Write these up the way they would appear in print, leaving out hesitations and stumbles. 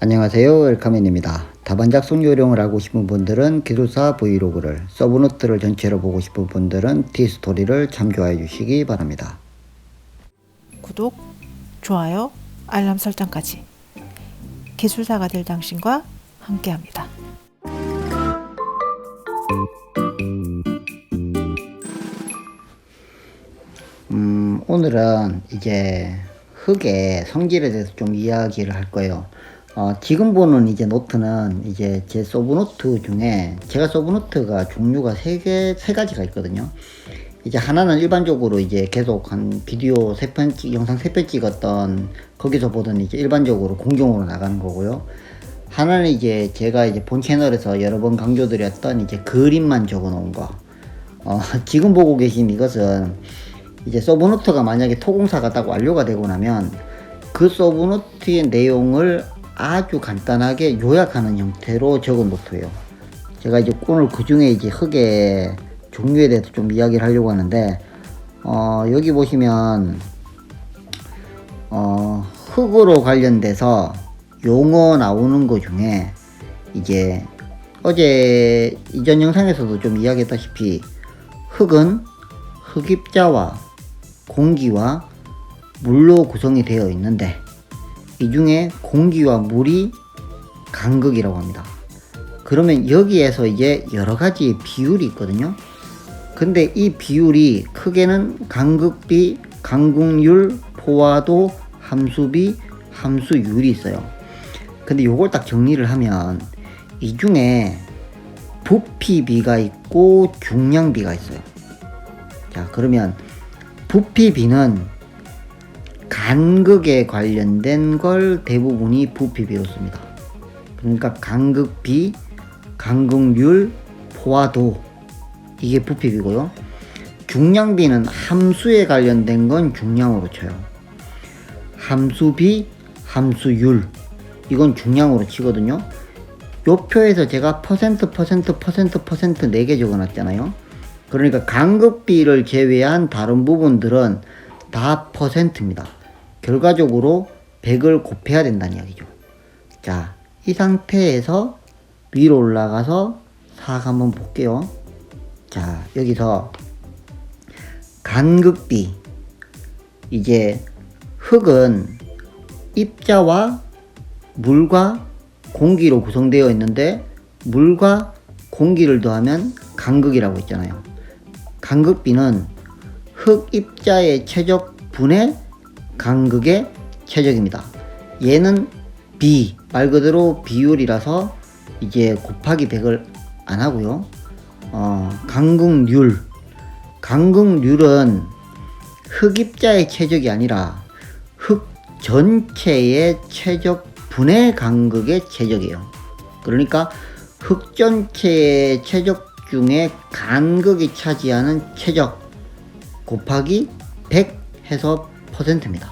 안녕하세요, 엘카맨입니다. 다반 작성 요령을 알고 싶은 분들은 기술사 브이로그를, 서브노트를 전체로 보고 싶은 분들은 티스토리를 참조해 주시기 바랍니다. 구독, 좋아요, 알람 설정까지 기술사가 될 당신과 함께합니다. 오늘은 이제 흙의 성질에 대해서 좀 이야기를 할 거예요. 지금 보는 이제 노트는 이제 제 서브노트 중에 제가 서브노트가 종류가 세 가지가 있거든요. 이제 하나는 일반적으로 이제 계속 한 비디오 3편 영상 3편 찍었던 거기서 보던 이제 일반적으로 공정으로 나가는 거고요. 하나는 이제 제가 이제 본 채널에서 여러 번 강조드렸던 이제 그림만 적어 놓은 거. 지금 보고 계신 이것은 이제 서브노트가 만약에 토공사가 딱 완료가 되고 나면 그 서브노트의 내용을 아주 간단하게 요약하는 형태로 적은 노트예요. 제가 이제 오늘 그 중에 이제 흙의 종류에 대해서 좀 이야기를 하려고 하는데, 여기 보시면, 흙으로 관련돼서 용어 나오는 것 중에, 이제, 어제 이전 영상에서도 좀 이야기했다시피, 흙은 흙입자와 공기와 물로 구성이 되어 있는데, 이 중에 공기와 물이 간극이라고 합니다. 그러면 여기에서 이제 여러 가지 비율이 있거든요. 근데 이 비율이 크게는 간극비, 간극률, 포화도, 함수비, 함수율이 있어요. 근데 요걸 딱 정리를 하면 이 중에 부피비가 있고 중량비가 있어요. 자, 그러면 부피비는 간극에 관련된 걸 대부분이 부피비로 씁니다. 그러니까 간극비, 간극률, 포화도, 이게 부피비고요. 중량비는 함수에 관련된 건 중량으로 쳐요. 함수비, 함수율, 이건 중량으로 치거든요. 요 표에서 제가 퍼센트 4개 적어놨잖아요. 그러니까 간극비를 제외한 다른 부분들은 다 퍼센트입니다. 결과적으로 100을 곱해야 된다는 이야기죠. 자, 이 상태에서 위로 올라가서 사각 한번 볼게요. 자, 여기서 간극비, 이제 흙은 입자와 물과 공기로 구성되어 있는데 물과 공기를 더하면 간극이라고 했잖아요. 간극비는 흙 입자의 최적 분의 간극의 최적입니다. 얘는 비, 말 그대로 비율이라서 이제 곱하기 100을 안 하고요. 간극률, 간극률은 흙 입자의 최적이 아니라 흙 전체의 최적 분의 간극의 최적이에요. 그러니까 흙 전체의 최적 중에 간극이 차지하는 최적 곱하기 100 해서 퍼센트입니다.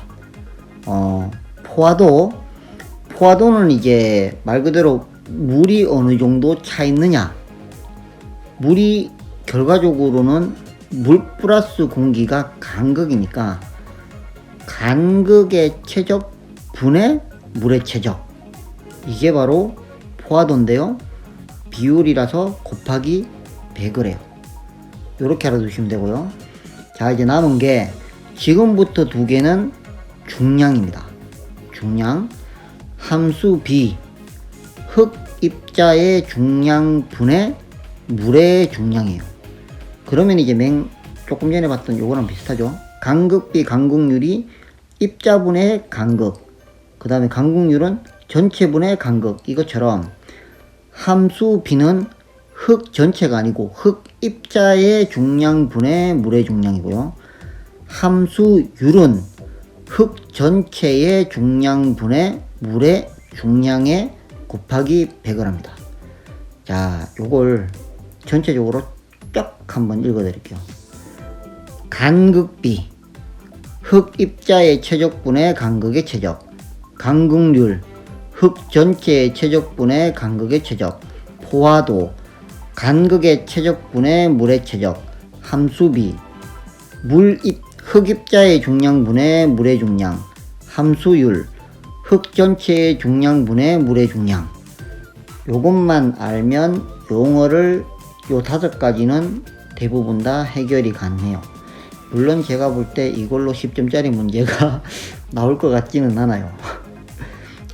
포화도는 이제 말 그대로 물이 어느 정도 차 있느냐. 물이 결과적으로는 물 플러스 공기가 간극이니까 간극의 최적 분의 물의 최적, 이게 바로 포화도인데요. 비율이라서 곱하기 100을 해요. 이렇게 알아두시면 되고요. 자, 이제 남은 게 지금부터 두 개는 중량입니다. 중량, 함수 B, 흙 입자의 중량 분의 물의 중량이에요. 그러면 이제 조금 전에 봤던 요거랑 비슷하죠. 간극비, 간극률이 입자분의 간극, 그 다음에 간극률은 전체분의 간극, 이것처럼 함수 B는 흙 전체가 아니고 흙 입자의 중량분의 물의 중량이고요. 함수율은 흙 전체의 중량분의 물의 중량에 곱하기 100을 합니다. 자, 요걸 전체적으로 쫙 한번 읽어 드릴게요. 간극비, 흙 입자의 최적분의 간극의 최적. 간극률, 흙 전체의 최적분의 간극의 최적. 포화도, 간극의 최적분의 물의 최적. 함수비, 흙 입자의 중량분의 물의 중량. 함수율, 흙 전체의 중량분의 물의 중량. 요것만 알면 용어를 요 5가지는 대부분 다 해결이 가능해요. 물론 제가 볼 때 이걸로 10점짜리 문제가 나올 것 같지는 않아요.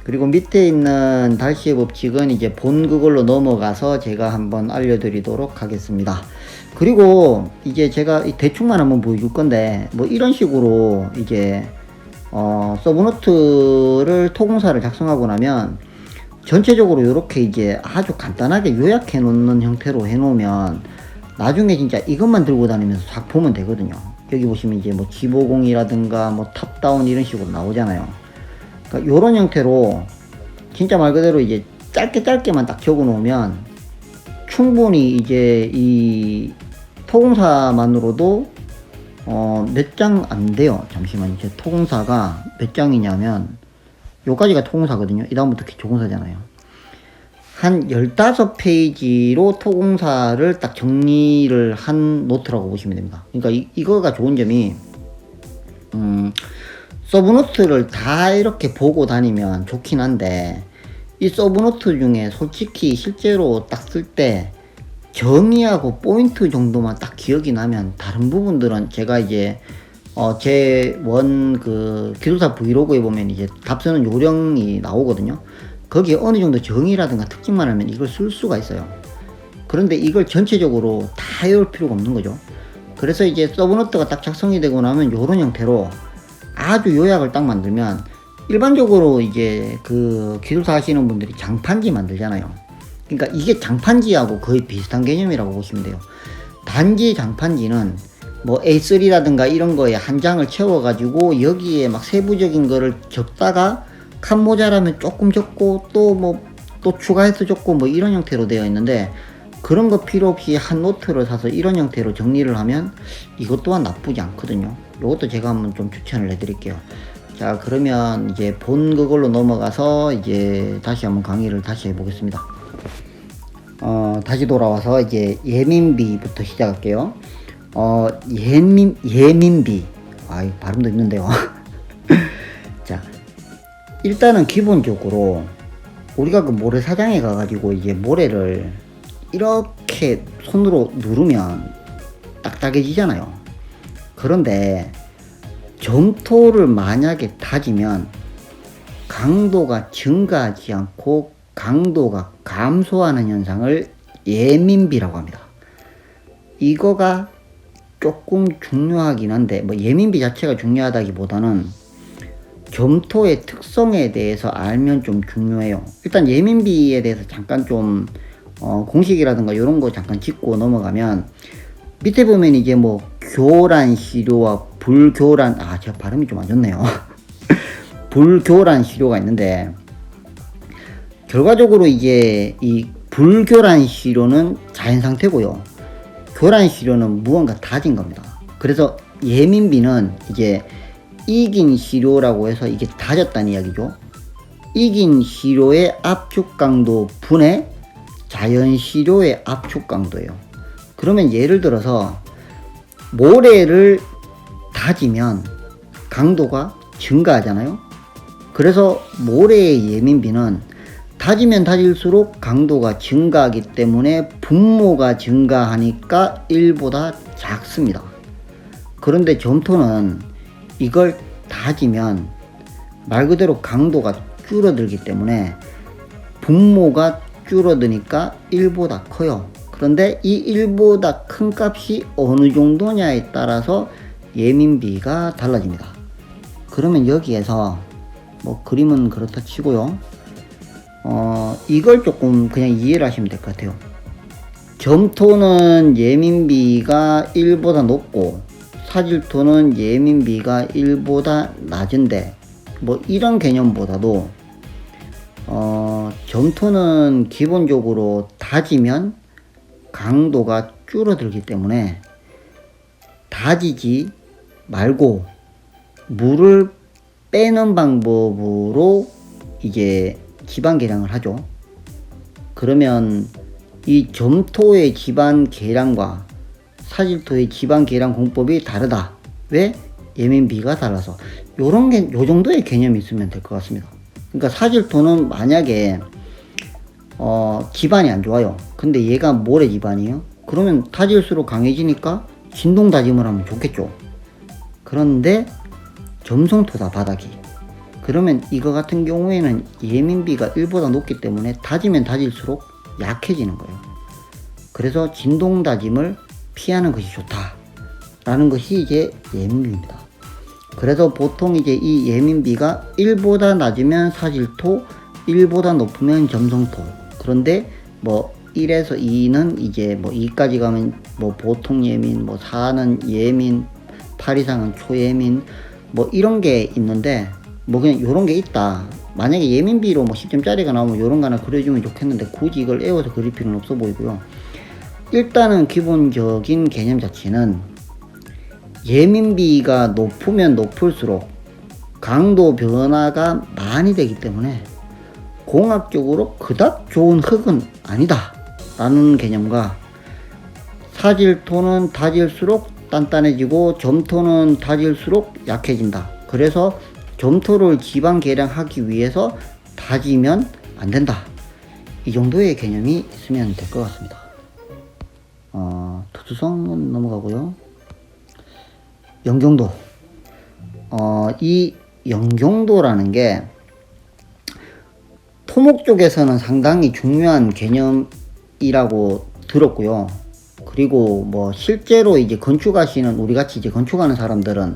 그리고 밑에 있는 달시의 법칙은 이제 본 그걸로 넘어가서 제가 한번 알려드리도록 하겠습니다. 그리고 이제 제가 대충만 한번 보여줄 건데, 뭐 이런 식으로 이제 서브노트를 토공사를 작성하고 나면 전체적으로 이렇게 이제 아주 간단하게 요약해 놓는 형태로 해 놓으면 나중에 진짜 이것만 들고 다니면서 싹 보면 되거든요. 여기 보시면 이제 뭐 G50이라든가 뭐 탑다운 이런 식으로 나오잖아요. 그러니까 요런 형태로 진짜 말 그대로 이제 짧게만 딱 적어 놓으면 충분히 이제 이 토공사만으로도 몇 장 안 돼요. 잠시만요. 제 토공사가 몇 장이냐면 요까지가 토공사거든요. 이 다음부터 조공사잖아요. 한 15페이지로 토공사를 딱 정리를 한 노트라고 보시면 됩니다. 그러니까 이거가 좋은 점이 서브노트를 다 이렇게 보고 다니면 좋긴 한데, 이 서브노트 중에 솔직히 실제로 딱 쓸 때 정의하고 포인트 정도만 딱 기억이 나면 다른 부분들은 제가 이제 제 그 기술사 브이로그에 보면 이제 답 쓰는 요령이 나오거든요. 거기에 어느 정도 정의라든가 특징만 알면 이걸 쓸 수가 있어요. 그런데 이걸 전체적으로 다 외울 필요가 없는 거죠. 그래서 이제 서브노트가 딱 작성이 되고 나면 요런 형태로 아주 요약을 딱 만들면, 일반적으로 이제 그 기술사 하시는 분들이 장판지 만들잖아요. 그러니까 이게 장판지하고 거의 비슷한 개념이라고 보시면 돼요. 단지 장판지는 뭐 A3라든가 이런 거에 한 장을 채워가지고 여기에 막 세부적인 거를 적다가 칸 모자라면 조금 적고 또 추가해서 적고 뭐 이런 형태로 되어 있는데, 그런 거 필요 없이 한 노트를 사서 이런 형태로 정리를 하면 이것 또한 나쁘지 않거든요. 이것도 제가 한번 좀 추천을 해드릴게요. 자, 그러면 이제 본 그걸로 넘어가서 이제 다시 한번 강의를 다시 해보겠습니다. 다시 돌아와서 이제 예민비부터 시작할게요. 예민비. 아, 발음도 있는데요. 자, 일단은 기본적으로 우리가 그 모래사장에 가가지고 이제 모래를 이렇게 손으로 누르면 딱딱해지잖아요. 그런데 점토를 만약에 다지면 강도가 증가하지 않고 강도가 감소하는 현상을 예민비라고 합니다. 이거가 조금 중요하긴 한데, 뭐 예민비 자체가 중요하다기보다는 점토의 특성에 대해서 알면 좀 중요해요. 일단 예민비에 대해서 잠깐 좀 공식이라든가 이런 거 잠깐 짚고 넘어가면, 밑에 보면 이제 뭐 교란 시료와 불교란, 제가 발음이 좀 안 좋네요. 불교란 시료가 있는데, 결과적으로 이제 이 불교란 시료는 자연 상태고요, 교란 시료는 무언가 다진 겁니다. 그래서 예민비는 이제 이긴 시료라고 해서 이게 다졌다는 이야기죠. 이긴 시료의 압축 강도 분의 자연 시료의 압축 강도예요. 그러면 예를 들어서 모래를 다지면 강도가 증가하잖아요. 그래서 모래의 예민비는 다지면 다질수록 강도가 증가하기 때문에 분모가 증가하니까 1보다 작습니다. 그런데 점토는 이걸 다지면 말 그대로 강도가 줄어들기 때문에 분모가 줄어드니까 1보다 커요. 그런데 이 1보다 큰 값이 어느 정도냐에 따라서 예민비가 달라집니다. 그러면 여기에서 뭐 그림은 그렇다 치고요, 이걸 조금 그냥 이해를 하시면 될 것 같아요. 점토는 예민비가 1보다 높고 사질토는 예민비가 1보다 낮은데, 뭐 이런 개념보다도 점토는 기본적으로 다지면 강도가 줄어들기 때문에 다지지 말고 물을 빼는 방법으로 이제 지방 계량을 하죠. 그러면 이 점토의 지방 계량과 사질토의 지방 계량 공법이 다르다. 왜? 예민비가 달라서. 요 정도의 개념이 있으면 될 것 같습니다. 그러니까 사질토는 만약에 기반이 안 좋아요. 근데 얘가 모래 기반이에요. 그러면 다질수록 강해지니까 진동 다짐을 하면 좋겠죠. 그런데 점성토다 바닥이. 그러면 이거 같은 경우에는 예민비가 1보다 높기 때문에 다지면 다질수록 약해지는 거예요. 그래서 진동 다짐을 피하는 것이 좋다 라는 것이 이제 예민비입니다. 그래서 보통 이제 이 예민비가 1보다 낮으면 사질토, 1보다 높으면 점성토. 그런데 뭐 1에서 2는 이제 뭐 2까지 가면 뭐 보통 예민, 뭐 4는 예민, 8 이상은 초예민, 뭐 이런 게 있는데 뭐 그냥 요런 게 있다. 만약에 예민비로 뭐 10점짜리가 나오면 요런 거 하나 그려주면 좋겠는데 굳이 이걸 애워서 그릴 필요는 없어 보이고요. 일단은 기본적인 개념 자체는 예민비가 높으면 높을수록 강도 변화가 많이 되기 때문에 공학적으로 그닥 좋은 흙은 아니다 라는 개념과 사질토는 다질수록 단단해지고 점토는 다질수록 약해진다. 그래서 점토를 기반 개량하기 위해서 다지면 안 된다. 이 정도의 개념이 있으면 될 것 같습니다. 투수성은 넘어가고요. 영경도. 이 영경도라는 게 토목 쪽에서는 상당히 중요한 개념이라고 들었고요. 그리고 뭐 실제로 이제 건축하시는 우리같이 이제 건축하는 사람들은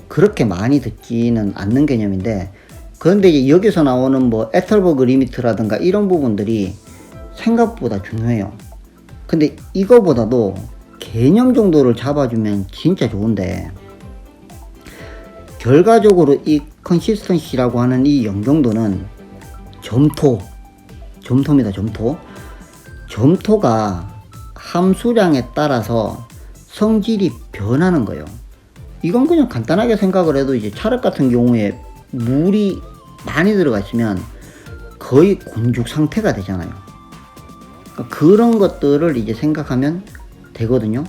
그렇게 많이 듣지는 않는 개념인데, 그런데 이제 여기서 나오는 뭐 에틀버그 리미트라든가 이런 부분들이 생각보다 중요해요. 근데 이거보다도 개념 정도를 잡아주면 진짜 좋은데, 결과적으로 이 컨시스턴시라고 하는 이 영경도는 점토입니다. 점토가 함수량에 따라서 성질이 변하는 거예요. 이건 그냥 간단하게 생각을 해도 이제 찰흙 같은 경우에 물이 많이 들어가 있으면 거의 곤죽 상태가 되잖아요. 그러니까 그런 것들을 이제 생각하면 되거든요.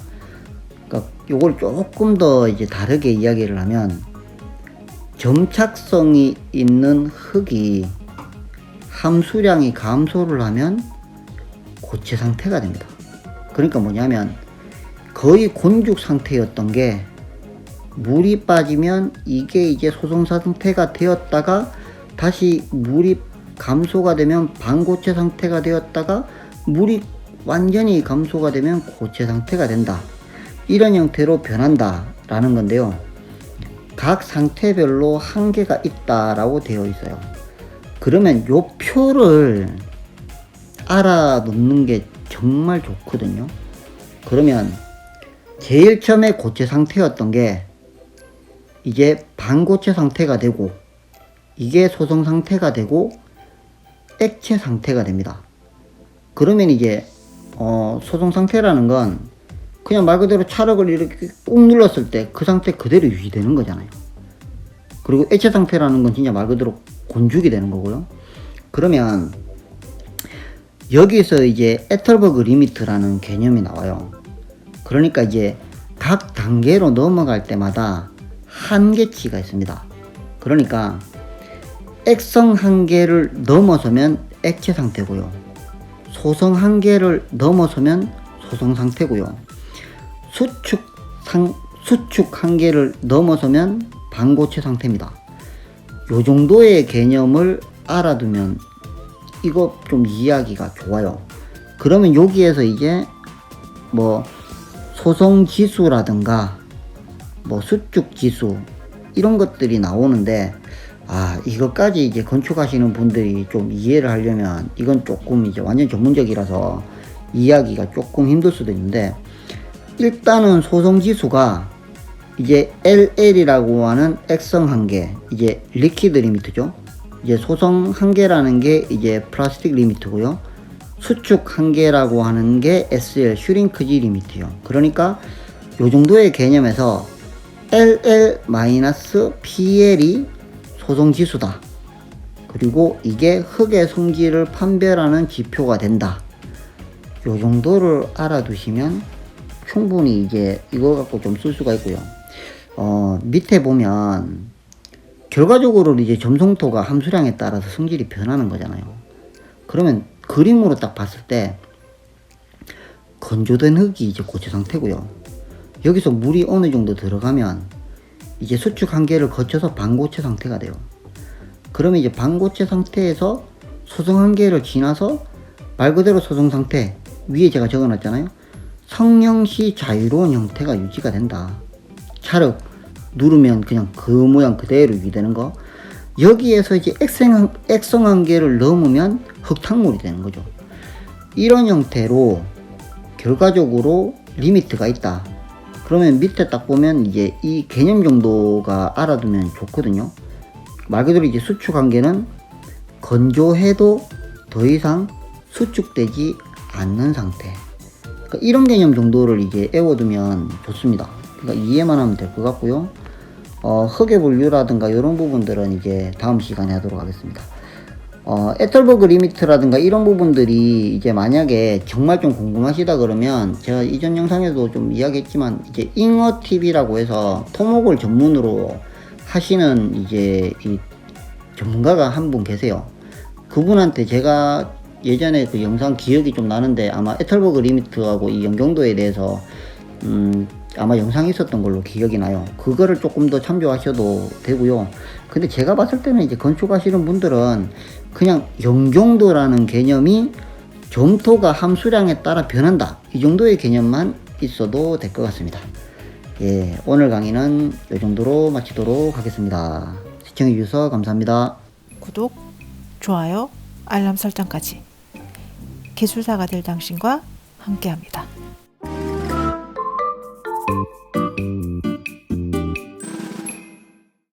그러니까 요걸 조금 더 이제 다르게 이야기를 하면, 점착성이 있는 흙이 함수량이 감소를 하면 고체 상태가 됩니다. 그러니까 뭐냐면 거의 곤죽 상태였던 게 물이 빠지면 이게 이제 소성 상태가 되었다가 다시 물이 감소가 되면 반고체 상태가 되었다가 물이 완전히 감소가 되면 고체 상태가 된다. 이런 형태로 변한다 라는 건데요. 각 상태별로 한계가 있다라고 되어 있어요. 그러면 요 표를 알아놓는 게 정말 좋거든요. 그러면 제일 처음에 고체 상태였던 게 이제 반고체 상태가 되고, 이게 소성 상태가 되고 액체 상태가 됩니다. 그러면 이제 소성 상태라는 건 그냥 말 그대로 찰흙을 이렇게 꾹 눌렀을 때 그 상태 그대로 유지되는 거잖아요. 그리고 액체 상태라는 건 진짜 말 그대로 곤죽이 되는 거고요. 그러면 여기서 이제 에틀버그 리미트라는 개념이 나와요. 그러니까 이제 각 단계로 넘어갈 때마다 한계치가 있습니다. 그러니까 액성 한계를 넘어서면 액체 상태고요. 소성 한계를 넘어서면 소성 상태고요. 수축 한계를 넘어서면 반고체 상태입니다. 요 정도의 개념을 알아두면 이거 좀 이해하기가 좋아요. 그러면 여기에서 이제 뭐 소성 지수라든가 뭐 수축 지수 이런 것들이 나오는데, 이것까지 이제 건축하시는 분들이 좀 이해를 하려면 이건 조금 이제 완전 전문적이라서 이해하기가 조금 힘들 수도 있는데, 일단은 소성 지수가 이제 LL이라고 하는 액성 한계, 이제 리퀴드 리미트죠. 이제 소성 한계라는 게 이제 플라스틱 리미트고요. 수축 한계라고 하는 게 SL 슈링크지 리미트요. 그러니까 요 정도의 개념에서 LL-PL이 소성 지수다. 그리고 이게 흙의 성질을 판별하는 지표가 된다. 요 정도를 알아두시면 충분히 이제 이거 갖고 좀 쓸 수가 있고요. 밑에 보면 결과적으로 이제 점성토가 함수량에 따라서 성질이 변하는 거잖아요. 그러면 그림으로 딱 봤을 때 건조된 흙이 이제 고체 상태고요. 여기서 물이 어느 정도 들어가면 이제 수축 한계를 거쳐서 반고체 상태가 돼요. 그러면 이제 반고체 상태에서 소성 한계를 지나서 말 그대로 소성 상태, 위에 제가 적어놨잖아요. 성형시 자유로운 형태가 유지가 된다. 찰흙 누르면 그냥 그 모양 그대로 유지되는 거. 여기에서 이제 액성 한계를 넘으면 흙탕물이 되는 거죠. 이런 형태로 결과적으로 리미트가 있다. 그러면 밑에 딱 보면 이제 이 개념 정도가 알아두면 좋거든요. 말 그대로 이제 수축 한계는 건조해도 더 이상 수축되지 않는 상태. 그러니까 이런 개념 정도를 이제 외워두면 좋습니다. 그러니까 이해만 하면 될 것 같고요. 흙의 분류라든가 이런 부분들은 이제 다음 시간에 하도록 하겠습니다. 에털버그 리미트라든가 이런 부분들이 이제 만약에 정말 좀 궁금하시다 그러면 제가 이전 영상에도 좀 이야기했지만 이제 잉어TV라고 해서 토목을 전문으로 하시는 이제 이 전문가가 한 분 계세요. 그분한테 제가 예전에 그 영상 기억이 좀 나는데 아마 에털버그 리미트하고 이 연경도에 대해서 아마 영상이 있었던 걸로 기억이 나요. 그거를 조금 더 참조하셔도 되고요. 근데 제가 봤을 때는 이제 건축하시는 분들은 그냥 연경도라는 개념이 점토가 함수량에 따라 변한다. 이 정도의 개념만 있어도 될 것 같습니다. 예, 오늘 강의는 이 정도로 마치도록 하겠습니다. 시청해주셔서 감사합니다. 구독, 좋아요, 알람 설정까지. 기술사가 될 당신과 함께합니다.